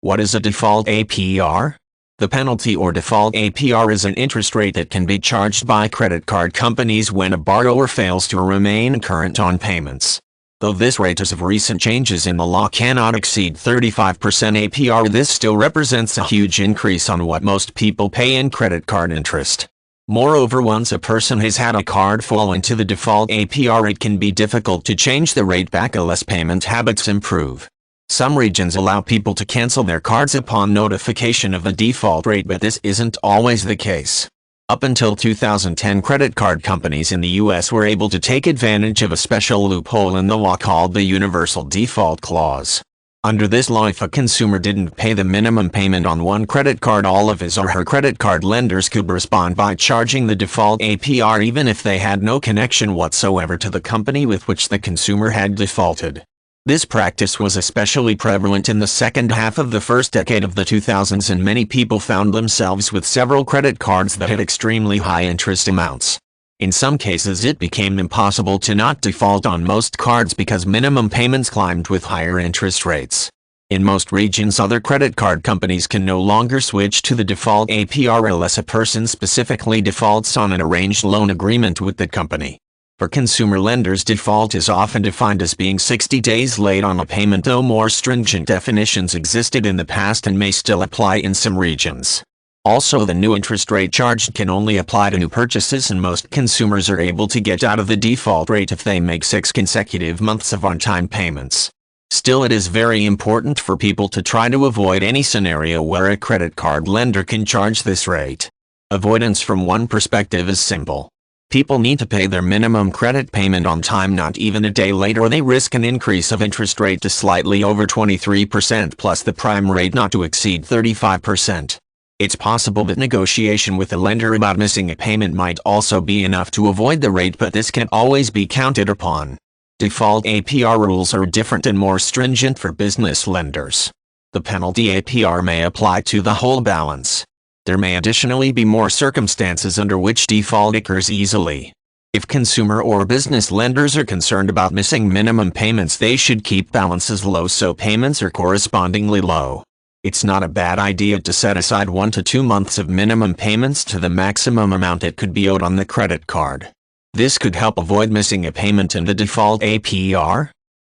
What is a default APR? The penalty or default APR is an interest rate that can be charged by credit card companies when a borrower fails to remain current on payments. Though this rate as of recent changes in the law cannot exceed 35% APR, this still represents a huge increase on what most people pay in credit card interest. Moreover, once a person has had a card fall into the default APR, it can be difficult to change the rate back unless payment habits improve. Some regions allow people to cancel their cards upon notification of the default rate, but this isn't always the case. Up until 2010, credit card companies in the US were able to take advantage of a special loophole in the law called the Universal Default Clause. Under this law, if a consumer didn't pay the minimum payment on one credit card, all of his or her credit card lenders could respond by charging the default APR even if they had no connection whatsoever to the company with which the consumer had defaulted. This practice was especially prevalent in the second half of the first decade of the 2000s, and many people found themselves with several credit cards that had extremely high interest amounts. In some cases, it became impossible to not default on most cards because minimum payments climbed with higher interest rates. In most regions, other credit card companies can no longer switch to the default APR unless a person specifically defaults on an arranged loan agreement with the company. For consumer lenders, default is often defined as being 60 days late on a payment, though more stringent definitions existed in the past and may still apply in some regions. Also, the new interest rate charged can only apply to new purchases, and most consumers are able to get out of the default rate if they make 6 consecutive months of on-time payments. Still, it is very important for people to try to avoid any scenario where a credit card lender can charge this rate. Avoidance from one perspective is simple. People need to pay their minimum credit payment on time, not even a day late, or they risk an increase of interest rate to slightly over 23% plus the prime rate not to exceed 35%. It's possible that negotiation with the lender about missing a payment might also be enough to avoid the rate, but this can't always be counted upon. Default APR rules are different and more stringent for business lenders. The penalty APR may apply to the whole balance. There may additionally be more circumstances under which default occurs easily. If consumer or business lenders are concerned about missing minimum payments, they should keep balances low so payments are correspondingly low. It's not a bad idea to set aside 1 to 2 months of minimum payments to the maximum amount that could be owed on the credit card. This could help avoid missing a payment in the default APR.